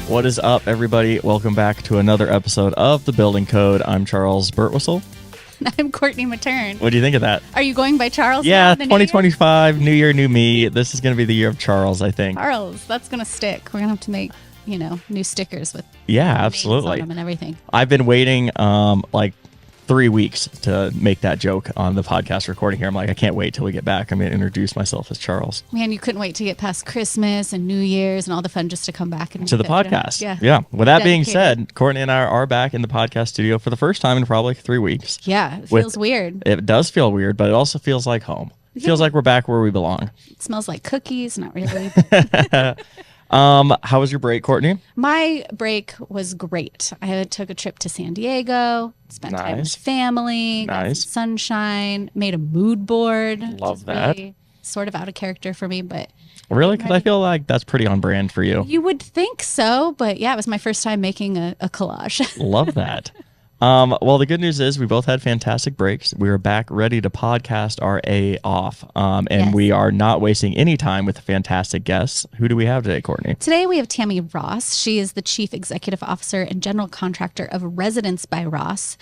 What is up, everybody? Welcome back to another episode of The Building Code. I'm Charles Birtwistle. I'm Courtney Matern. What do you think of that? Are you going by Charles? Yeah, now, 2025, new year, new me. This is going to be the year of Charles, I think. Charles, that's going to stick. We're going to have to make, new stickers with absolutely names on them and everything. I've been waiting like 3 weeks to make that joke on the podcast recording here. I'm like, I can't wait till we get back. I'm going to introduce myself as Charles. Man, you couldn't wait to get past Christmas and New Year's and all the fun just to come back and to the podcast. Yeah. With that being said, Courtney and I are back in the podcast studio for the first time in probably 3 weeks. Yeah, it feels weird. It does feel weird, but it also feels like home. It feels like we're back where we belong. It smells like cookies, not really. How was your break, Courtney? My break was great. I took a trip to San Diego, spent time with family, got some sunshine, made a mood board. Love that. Really sort of out of character for me, but really? Because I feel like that's pretty on brand for you. You would think so, but yeah, it was my first time making a collage. Love that. Well, the good news is we both had fantastic breaks. We are back ready to podcast our A off. And we are not wasting any time with fantastic guests. Who do we have today, Courtney? Today we have Tammie Ross. She is the Chief Executive Officer and General Contractor of Residence by Ross.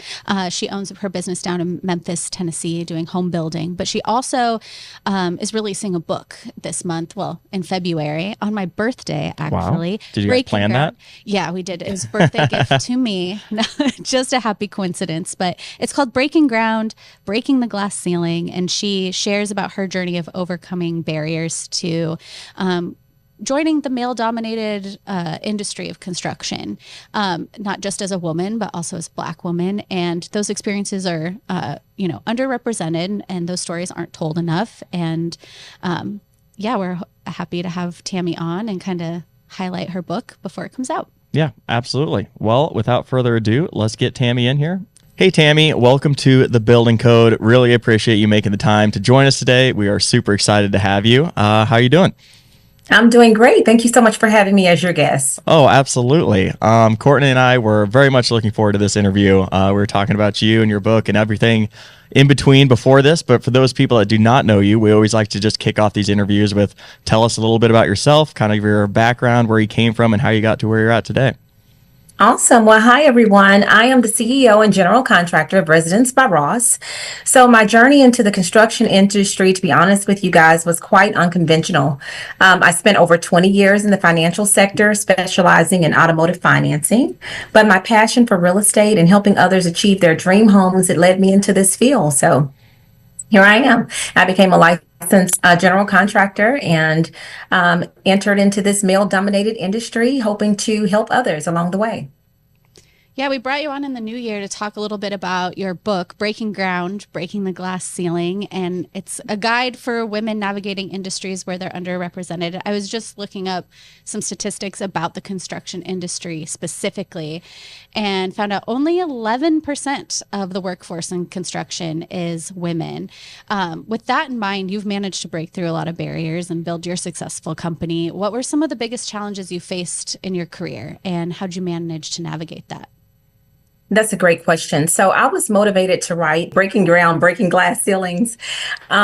She owns her business down in Memphis, Tennessee, doing home building. But she also is releasing a book this month, well, in February, on my birthday, actually. Wow. Did you guys plan that? Yeah, we did. It was a birthday gift to me. Just a happy coincidence, but it's called Breaking Ground, Breaking the Glass Ceiling, and she shares about her journey of overcoming barriers to joining the male-dominated industry of construction, not just as a woman, but also as a Black woman. And those experiences are, underrepresented, and those stories aren't told enough. And we're happy to have Tammie on and kind of highlight her book before it comes out. Yeah, absolutely. Well, without further ado, let's get Tammie in here. Hey, Tammie, welcome to The Building Code. Really appreciate you making the time to join us today. We are super excited to have you. How are you doing? I'm doing great. Thank you so much for having me as your guest. Oh, absolutely. Courtney and I were very much looking forward to this interview. We were talking about you and your book and everything in between before this. But for those people that do not know you, we always like to just kick off these interviews with tell us a little bit about yourself, kind of your background, where you came from, and how you got to where you're at today. Awesome. Well, hi, everyone. I am the CEO and General Contractor of Residence by Ross. So my journey into the construction industry, to be honest with you guys, was quite unconventional. I spent over 20 years in the financial sector, specializing in automotive financing. But my passion for real estate and helping others achieve their dream homes, it led me into this field. So here I am. I became a licensed general contractor and entered into this male-dominated industry, hoping to help others along the way. Yeah, we brought you on in the new year to talk a little bit about your book, Breaking Ground, Breaking the Glass Ceiling, and it's a guide for women navigating industries where they're underrepresented. I was just looking up some statistics about the construction industry specifically and found out only 11% of the workforce in construction is women. With that in mind, you've managed to break through a lot of barriers and build your successful company. What were some of the biggest challenges you faced in your career, and how'd you manage to navigate that? That's a great question. So I was motivated to write Breaking Ground, Breaking Glass Ceilings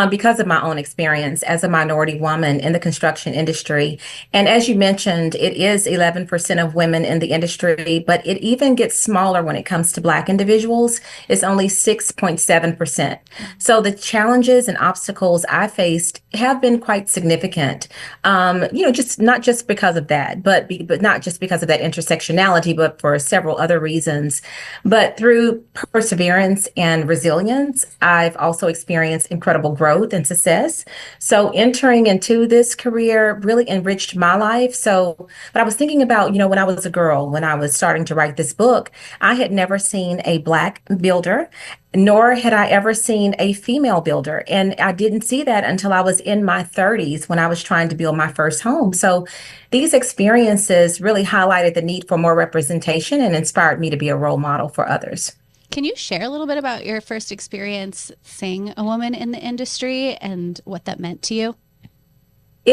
because of my own experience as a minority woman in the construction industry. And as you mentioned, it is 11% of women in the industry, but it even gets smaller when it comes to Black individuals. It's only 6.7%. So the challenges and obstacles I faced have been quite significant. Just not just because of that, but not just because of that intersectionality, but for several other reasons. But through perseverance and resilience, I've also experienced incredible growth and success. So entering into this career really enriched my life. But I was thinking about, when I was a girl, when I was starting to write this book, I had never seen a Black builder, nor had I ever seen a female builder. And I didn't see that until I was in my 30s when I was trying to build my first home. So these experiences really highlighted the need for more representation and inspired me to be a role model for others. Can you share a little bit about your first experience seeing a woman in the industry and what that meant to you?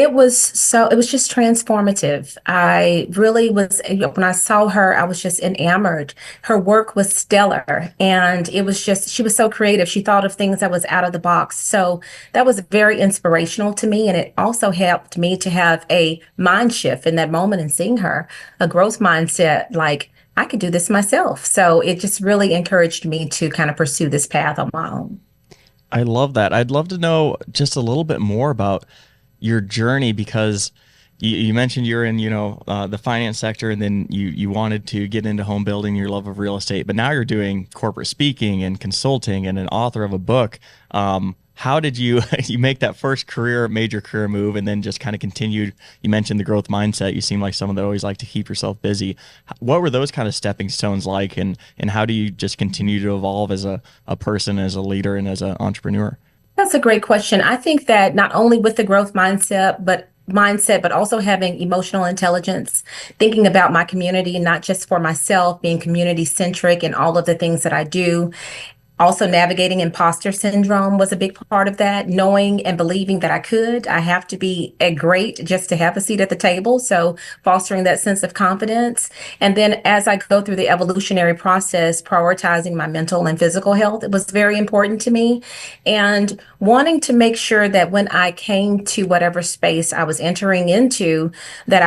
It was just transformative. I really was, when I saw her, I was just enamored. Her work was stellar, and it was just, she was so creative. She thought of things that was out of the box. So that was very inspirational to me. And it also helped me to have a mind shift in that moment and seeing her, a growth mindset, like I could do this myself. So it just really encouraged me to kind of pursue this path on my own. I love that. I'd love to know just a little bit more about your journey because you mentioned you're in, the finance sector, and then you wanted to get into home building, your love of real estate, but now you're doing corporate speaking and consulting and an author of a book. How did you you make that first major career move, and then just kind of continued? You mentioned the growth mindset. You seem like someone that always like to keep yourself busy. What were those kind of stepping stones like, and how do you just continue to evolve as a person, as a leader, and as an entrepreneur? That's a great question. I think that not only with the growth mindset, but also having emotional intelligence, thinking about my community, not just for myself, being community centric in all of the things that I do. Also, navigating imposter syndrome was a big part of that, knowing and believing that I could. I have to be a great just to have a seat at the table. So, fostering that sense of confidence. And then, as I go through the evolutionary process, prioritizing my mental and physical health, it was very important to me. And wanting to make sure that when I came to whatever space I was entering into, that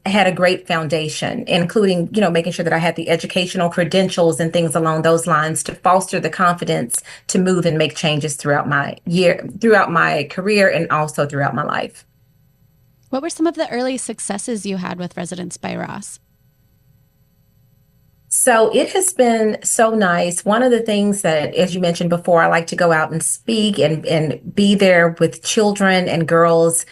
had a great foundation, including, making sure that I had the educational credentials and things along those lines to foster the confidence to move and make changes throughout my career, and also throughout my life. What were some of the early successes you had with Residence by Ross? So it has been so nice. One of the things that, as you mentioned before, I like to go out and speak and be there with children and girls.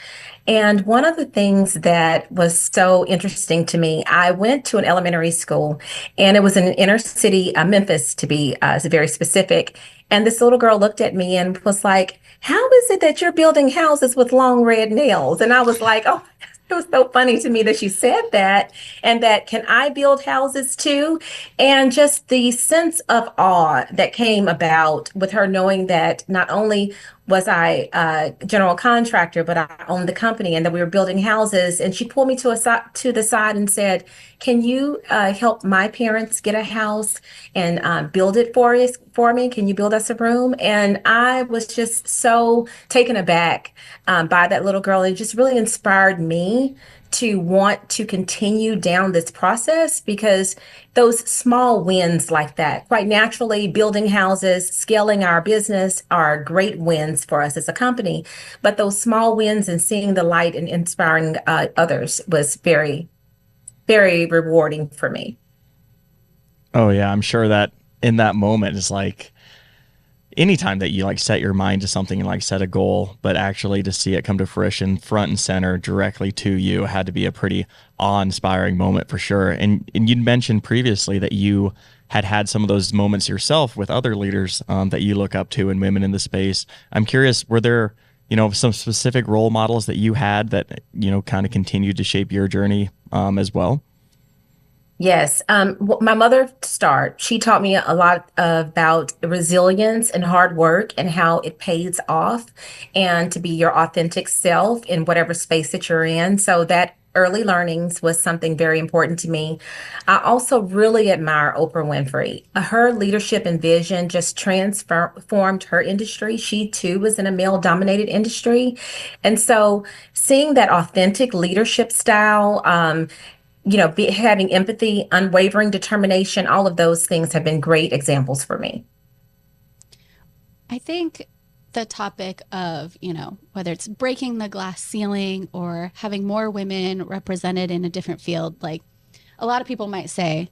And one of the things that was so interesting to me, I went to an elementary school, and it was in inner city, Memphis to be very specific. And this little girl looked at me and was like, "How is it that you're building houses with long red nails?" And I was like, "Oh, it was so funny to me that she said that, and that can I build houses too?" And just the sense of awe that came about with her knowing that not only was I a general contractor, but I owned the company and that we were building houses. And she pulled me to the side and said, "Can you help my parents get a house and build it for me? Can you build us a room?" And I was just so taken aback by that little girl. It just really inspired me to want to continue down this process, because those small wins like that, quite naturally, building houses, scaling our business are great wins for us as a company. But those small wins and seeing the light and inspiring others was very, very rewarding for me. Oh yeah, I'm sure that in that moment is like anytime that you like set your mind to something and like set a goal, but actually to see it come to fruition front and center directly to you had to be a pretty awe-inspiring moment for sure. And you'd mentioned previously that you had some of those moments yourself with other leaders that you look up to and women in the space. I'm curious, were there, some specific role models that you had that, kind of continued to shape your journey as well? Yes. My mother, she taught me a lot about resilience and hard work and how it pays off, and to be your authentic self in whatever space that you're in. So that early learnings was something very important to me. I also really admire Oprah Winfrey. Her leadership and vision just transformed her industry. She too was in a male dominated industry. And so seeing that authentic leadership style, having empathy, unwavering determination, all of those things have been great examples for me. I think the topic of, whether it's breaking the glass ceiling or having more women represented in a different field, like a lot of people might say,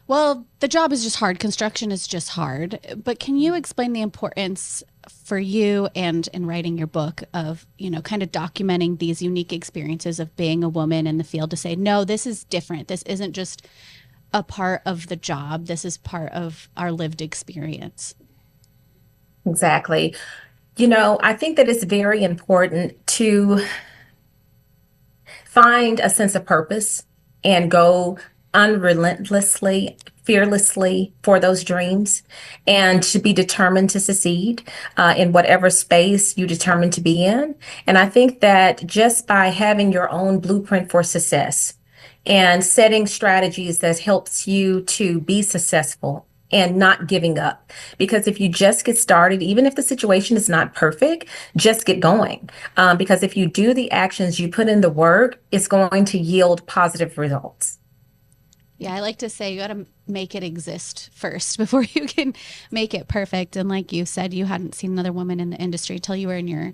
well, the job is just hard. Construction is just hard. But can you explain the importance for you and in writing your book of, kind of documenting these unique experiences of being a woman in the field to say, no, this is different. This isn't just a part of the job. This is part of our lived experience. Exactly. I think that it's very important to find a sense of purpose and go unrelentlessly fearlessly for those dreams and to be determined to succeed in whatever space you determine to be in. And I think that just by having your own blueprint for success and setting strategies that helps you to be successful and not giving up. Because if you just get started, even if the situation is not perfect, just get going. Because if you do the actions, you put in the work, it's going to yield positive results. Yeah, I like to say you got to make it exist first before you can make it perfect. And like you said, you hadn't seen another woman in the industry till you were in your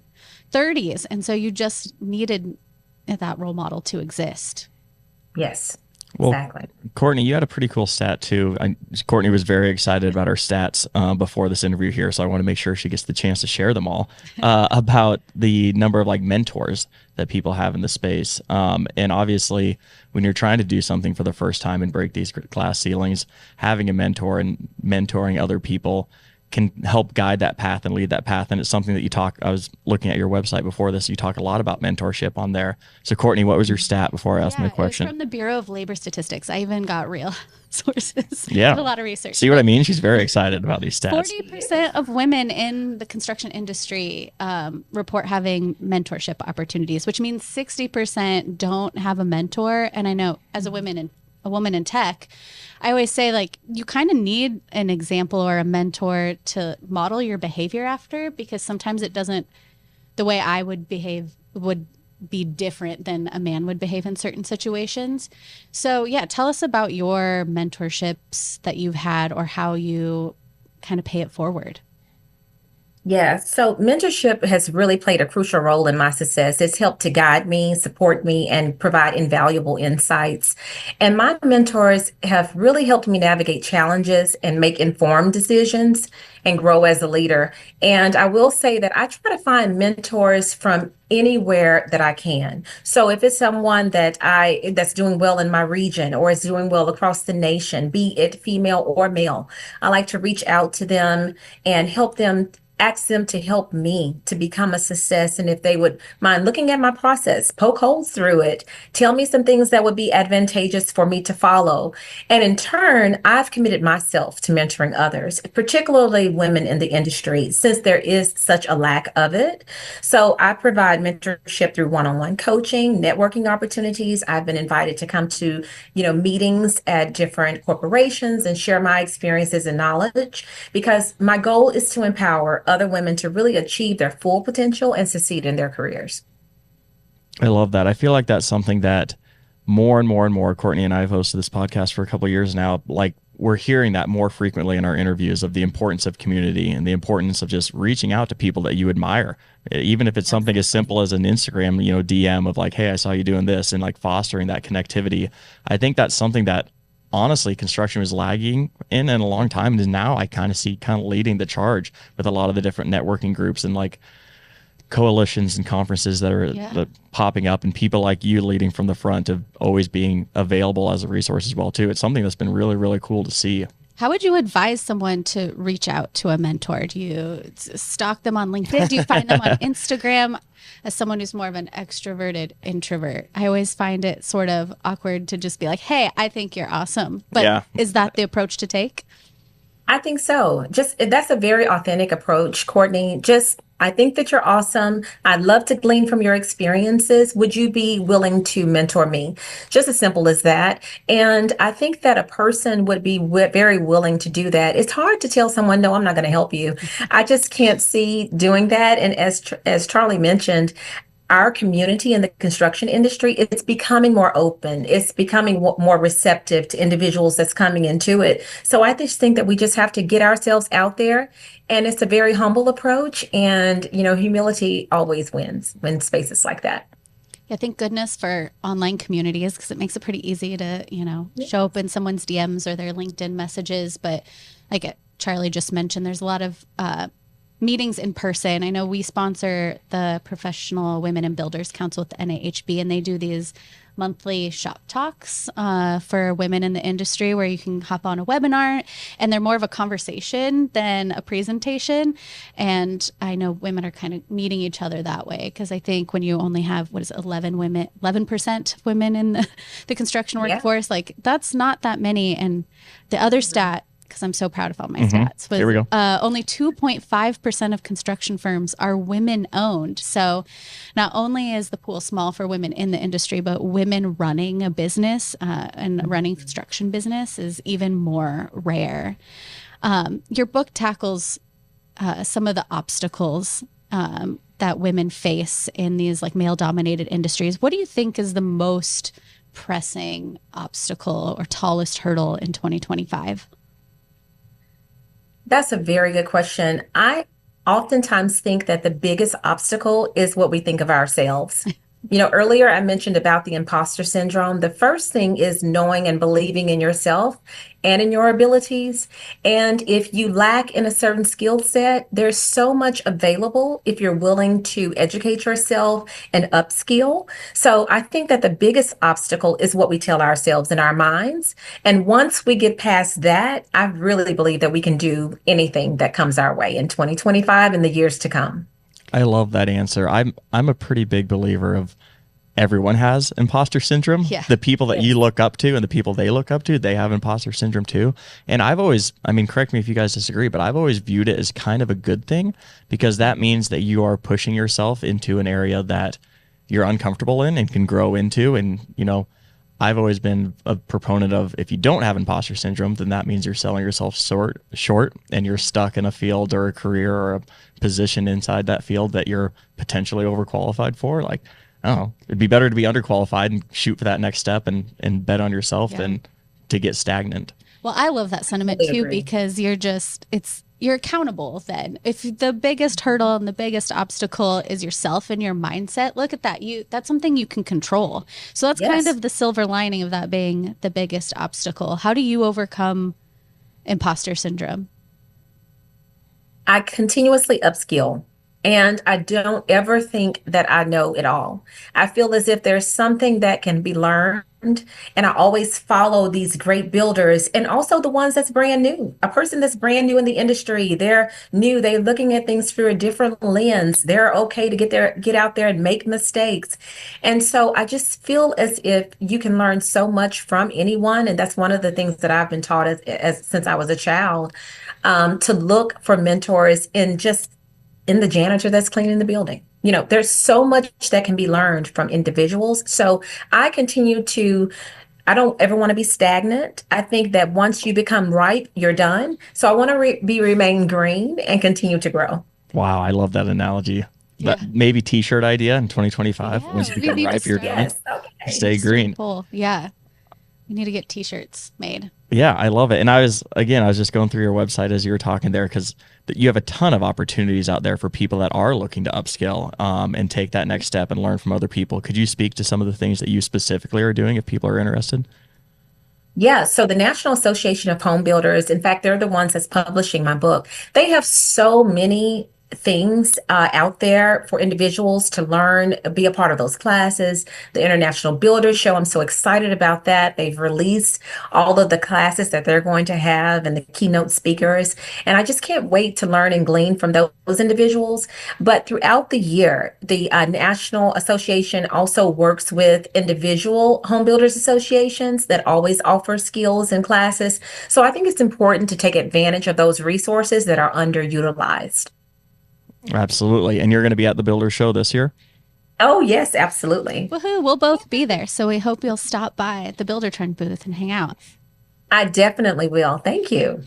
30s. And so you just needed that role model to exist. Yes. Well, exactly. Courtney, you had a pretty cool stat too. Courtney was very excited about our stats before this interview here, so I want to make sure she gets the chance to share them all about the number of like mentors that people have in the space. And obviously, when you're trying to do something for the first time and break these glass ceilings, having a mentor and mentoring other people can help guide that path and lead that path. And it's something that you talk, I was looking at your website before this, you talk a lot about mentorship on there. So Courtney, what was your stat before I asked my question? It was from the Bureau of Labor Statistics. I even got real sources. Yeah. Did a lot of research. See what I mean? She's very excited about these stats. 40% of women in the construction industry report having mentorship opportunities, which means 60% don't have a mentor. And I know as a woman in tech, I always say like you kind of need an example or a mentor to model your behavior after, because sometimes it doesn't, the way I would behave would be different than a man would behave in certain situations. So yeah, tell us about your mentorships that you've had or how you kind of pay it forward. Yeah, so mentorship has really played a crucial role in my success. It's helped to guide me, support me, and provide invaluable insights. And my mentors have really helped me navigate challenges and make informed decisions and grow as a leader. And I will say that I try to find mentors from anywhere that I can. So if it's someone that's doing well in my region or is doing well across the nation, be it female or male, I like to reach out to them and ask them to help me to become a success. And if they would mind looking at my process, poke holes through it, tell me some things that would be advantageous for me to follow. And in turn, I've committed myself to mentoring others, particularly women in the industry, since there is such a lack of it. So I provide mentorship through one-on-one coaching, networking opportunities. I've been invited to come to, meetings at different corporations and share my experiences and knowledge, because my goal is to empower other women to really achieve their full potential and succeed in their careers. I love that. I feel like that's something that more and more and more, Courtney and I have hosted this podcast for a couple of years now, like we're hearing that more frequently in our interviews of the importance of community and the importance of just reaching out to people that you admire, even if it's something as simple as an Instagram, DM of like, hey, I saw you doing this, and like fostering that connectivity. I think that's something that honestly construction was lagging in a long time, and now I kind of see leading the charge with a lot of the different networking groups and like coalitions and conferences that are popping up, and people like you leading from the front of always being available as a resource as well too. It's something that's been really, really cool to see. How would you advise someone to reach out to a mentor? Do you stalk them on LinkedIn? Do you find them on Instagram? As someone who's more of an extroverted introvert, I always find it sort of awkward to just be like, hey, I think you're awesome. But is that the approach to take? I think so. That's a very authentic approach, Courtney. I think that you're awesome. I'd love to glean from your experiences. Would you be willing to mentor me? Just as simple as that. And I think that a person would be very willing to do that. It's hard to tell someone, no, I'm not going to help you. I just can't see doing that. And as Charley mentioned, our community in the construction industry, it's becoming more open. It's becoming more receptive to individuals that's coming into it. So I just think that we just have to get ourselves out there. And it's a very humble approach. And, humility always wins when spaces like that. Yeah, thank goodness for online communities, because it makes it pretty easy to, show up in someone's DMs or their LinkedIn messages. But like Charley just mentioned, there's a lot of meetings in person. I know we sponsor the Professional Women and Builders Council with the NAHB, and they do these monthly shop talks for women in the industry where you can hop on a webinar, and they're more of a conversation than a presentation. And I know women are kind of meeting each other that way, because I think when you only have, 11% of women in the construction workforce, like that's not that many. And the other stat, because I'm so proud of all my stats, was Here we go. Only 2.5% of construction firms are women owned. So not only is the pool small for women in the industry, but women running a business and running construction business is even more rare. Your book tackles some of the obstacles that women face in these like male dominated industries. What do you think is the most pressing obstacle or tallest hurdle in 2025? That's a very good question. I oftentimes think that the biggest obstacle is what we think of ourselves. Earlier I mentioned about the imposter syndrome. The first thing is knowing and believing in yourself and in your abilities. And if you lack in a certain skill set, there's so much available if you're willing to educate yourself and upskill. So I think that the biggest obstacle is what we tell ourselves in our minds. And once we get past that, I really believe that we can do anything that comes our way in 2025 and the years to come. I love that answer. I'm a pretty big believer of everyone has imposter syndrome. Yeah. The people that you look up to and the people they look up to, they have imposter syndrome too. And I've always, correct me if you guys disagree, but I've always viewed it as kind of a good thing, because that means that you are pushing yourself into an area that you're uncomfortable in and can grow into. And, I've always been a proponent of, if you don't have imposter syndrome, then that means you're selling yourself short and you're stuck in a field or a career or a position inside that field that you're potentially overqualified for. Like, I don't know, it'd be better to be underqualified and shoot for that next step and bet on yourself than to get stagnant. Well, I love that sentiment too, because you're accountable then. If the biggest hurdle and the biggest obstacle is yourself and your mindset, look at that. That's something you can control. So that's kind of the silver lining of that being the biggest obstacle. How do you overcome imposter syndrome? I continuously upskill. And I don't ever think that I know it all. I feel as if there's something that can be learned. And I always follow these great builders, and also the ones that's brand new. A person that's brand new in the industry, they're new, they're looking at things through a different lens. They're okay to get out there and make mistakes. And so I just feel as if you can learn so much from anyone. And that's one of the things that I've been taught as since I was a child, to look for mentors in the janitor that's cleaning the building. There's so much that can be learned from individuals. So I don't ever want to be stagnant. I think that once you become ripe, you're done. So I want to remain green and continue to grow. Wow, I love that analogy. Yeah. That maybe t-shirt idea in 2025. Once you become ripe, you're done. Yes, okay. Stay green. Cool. Yeah. We need to get t-shirts made. Yeah, I love it. And I was just going through your website as you were talking there, because you have a ton of opportunities out there for people that are looking to upskill and take that next step and learn from other people. Could you speak to some of the things that you specifically are doing if people are interested? Yeah, so the National Association of Home Builders, in fact, they're the ones that's publishing my book. They have so many things out there for individuals to learn, be a part of those classes. The International Builders Show, I'm so excited about that. They've released all of the classes that they're going to have and the keynote speakers. And I just can't wait to learn and glean from those individuals. But throughout the year, the National Association also works with individual home builders associations that always offer skills and classes. So I think it's important to take advantage of those resources that are underutilized. Absolutely. And you're going to be at the Builder Show this year? Oh, yes, absolutely. Woohoo. We'll both be there. So we hope you'll stop by at the Buildertrend booth and hang out. I definitely will. Thank you.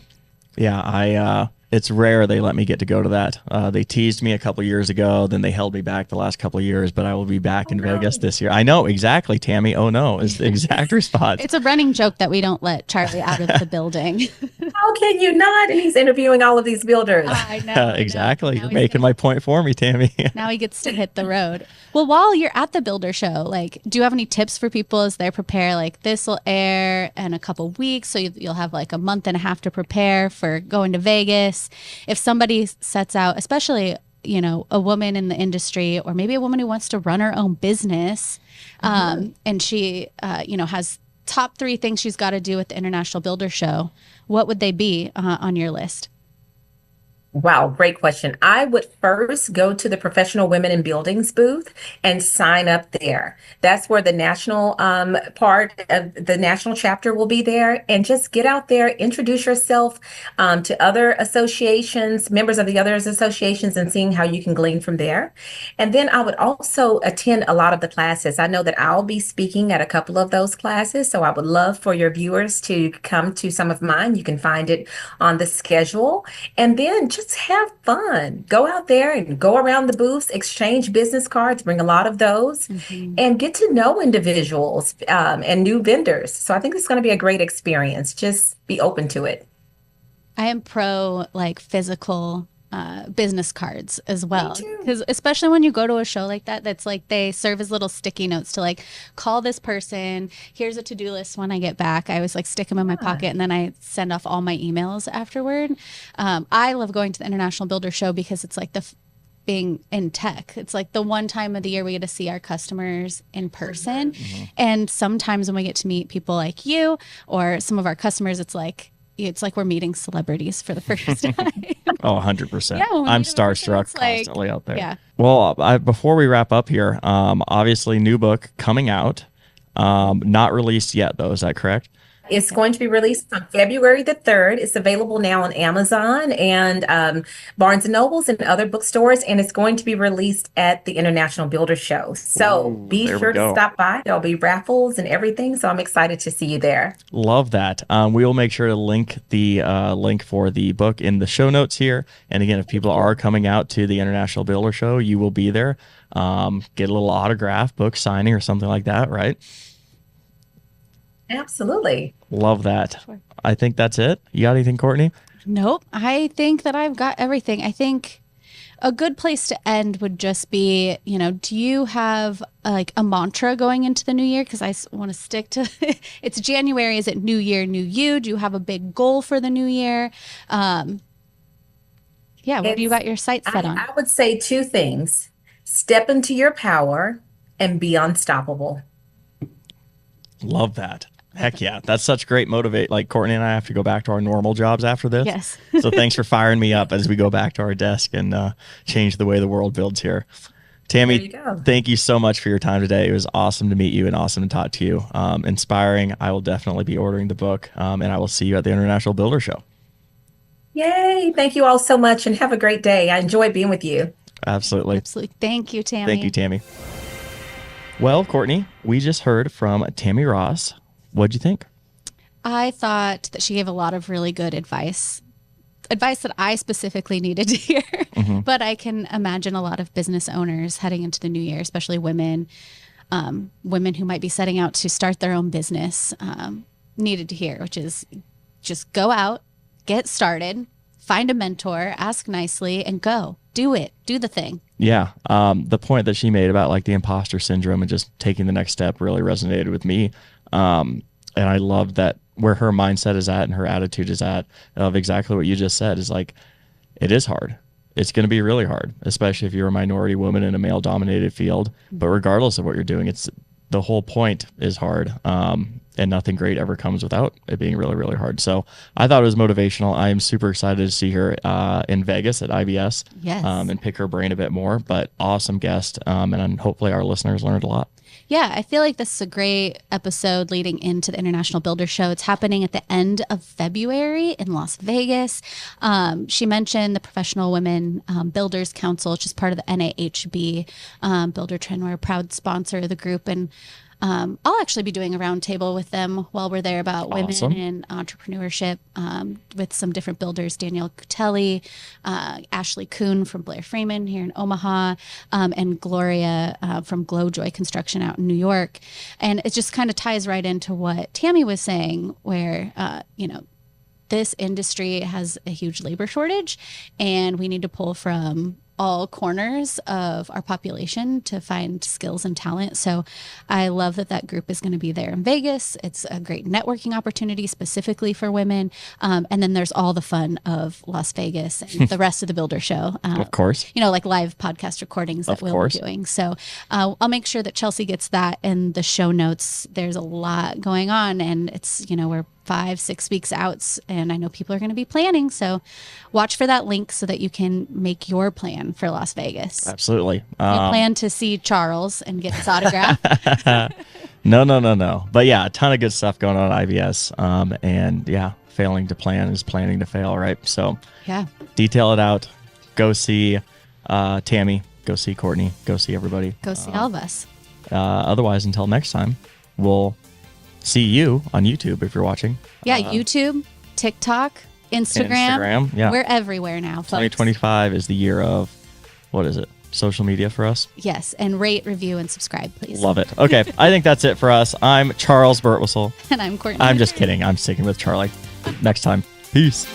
Yeah, it's rare they let me get to go to that. They teased me a couple years ago, then they held me back the last couple of years, but I will be back in Vegas this year. I know, exactly, Tammie. Oh, no, is the exact response. It's a running joke that we don't let Charley out of the building. How can you not? And he's interviewing all of these builders. I know. Exactly. You're making my point for me, Tammie. Now he gets to hit the road. Well, while you're at the Builder Show, do you have any tips for people as they prepare? This will air in a couple weeks, so you'll have a month and a half to prepare for going to Vegas. advice if somebody sets out, especially, you know, a woman in the industry, or maybe a woman who wants to run her own business, and she, you know, has top 3 things she's got to do at the International Builder Show, what would they be on your list? Wow, great question. I would first go to the Professional Women in Buildings booth and sign up there. That's where the national part of the national chapter will be there. And just get out there, introduce yourself to other associations, members of the other associations, and seeing how you can glean from there. And then I would also attend a lot of the classes. I know that I'll be speaking at a couple of those classes, so I would love for your viewers to come to some of mine. You can find it on the schedule. And then just have fun. Go out there and go around the booths, exchange business cards, bring a lot of those, and get to know individuals and new vendors. So I think it's going to be a great experience. Just be open to it. I am pro like physical business cards as well, Me too. because especially when you go to a show like that, that's like they serve as little sticky notes to like call this person. Here's a to-do list. When I get back, I always like stick them in my pocket, and then I send off all my emails afterward. I love going to the International Builder Show because it's like being in tech. It's like the one time of the year we get to see our customers in person. And sometimes when we get to meet people like you or some of our customers, it's like we're meeting celebrities for the first time. Oh, 100%. Yeah, when we I'm meet in person, starstruck it's like- constantly out there. yeah. Well, before we wrap up here, obviously new book coming out, not released yet though. Is that correct? It's going to be released on February the 3rd. It's available now on Amazon and Barnes & Nobles and other bookstores, and it's going to be released at the International Builder Show. So be there we sure to go. stop by. There'll be raffles and everything, so I'm excited to see you there. Love that. We will make sure to link the link for the book in the show notes here. And again, if people are coming out to the International Builder Show, you will be there. Get a little autograph, book signing, or something like that, right? Absolutely. Love that. I think that's it. You got anything, Courtney? Nope. I think that I've got everything. I think a good place to end would just be, you know, do you have like a mantra going into the new year? Because I want to stick to it's January. Is it new year, new you? Do you have a big goal for the new year? Yeah. What do you got your sights set on? I would say 2 things. Step into your power and be unstoppable. Love that. Heck yeah. That's such great motivate. Like Courtney and I have to go back to our normal jobs after this. Yes. So thanks for firing me up as we go back to our desk and change the way the world builds here. Tammie, There you go. thank you so much for your time today. It was awesome to meet you and awesome to talk to you. Inspiring. I will definitely be ordering the book, and I will see you at the International Builder Show. Yay. Thank you all so much and have a great day. I enjoyed being with you. Absolutely. Absolutely. Thank you, Tammie. Thank you, Tammie. Well, Courtney, we just heard from Tammie Ross. What'd you think? I thought that she gave a lot of really good advice that I specifically needed to hear. But I can imagine a lot of business owners heading into the new year, especially women who might be setting out to start their own business, needed to hear, which is just go out, get started, find a mentor, ask nicely, and go. Do it. Do the thing. Yeah. The point that she made about like the imposter syndrome and just taking the next step really resonated with me. And I love that where her mindset is at and her attitude is at of exactly what you just said is like, it is hard. It's going to be really hard, especially if you're a minority woman in a male dominated field. But regardless of what you're doing, it's the whole point is hard. And nothing great ever comes without it being really, really hard. So I thought it was motivational. I am super excited to see her in Vegas at IBS. Yes. And pick her brain a bit more, but awesome guest. And hopefully our listeners learned a lot. Yeah, I feel like this is a great episode leading into the International Builder Show. It's happening at the end of February in Las Vegas. She mentioned the Professional Women Builders Council, which is part of the NAHB Buildertrend. We're a proud sponsor of the group, and I'll actually be doing a roundtable with them while we're there about Awesome. women and entrepreneurship with some different builders, Danielle Cutelli, Ashley Kuhn from Blair Freeman here in Omaha, and Gloria from Glowjoy Construction out in New York. And it just kind of ties right into what Tammie was saying, where, this industry has a huge labor shortage and we need to pull from all corners of our population to find skills and talent. So I love that group is going to be there in Vegas. It's a great networking opportunity specifically for women. And then there's all the fun of Las Vegas and the rest of the Builder Show. Of course. Like live podcast recordings that we'll be doing. So I'll make sure that Chelsea gets that in the show notes. There's a lot going on, and it's, we're 5-6 weeks out, and I know people are going to be planning. So watch for that link so that you can make your plan for Las Vegas. Absolutely. You plan to see Charles and get his autograph. No. But yeah, a ton of good stuff going on at IBS. And yeah, failing to plan is planning to fail, right? So yeah, detail it out. Go see Tammie. Go see Courtney. Go see everybody. Go see all of us. Otherwise, until next time, we'll see you on YouTube if you're watching. Yeah, YouTube, TikTok, Instagram. Yeah. We're everywhere now, folks. 2025 is the year of, what is it? Social media for us? Yes, and rate, review, and subscribe, please. Love it. Okay, I think that's it for us. I'm Charles Birtwistle. And I'm Courtney. I'm just kidding. I'm sticking with Charlie. Next time. Peace.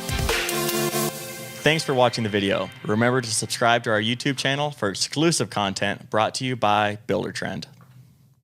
Thanks for watching the video. Remember to subscribe to our YouTube channel for exclusive content brought to you by Buildertrend.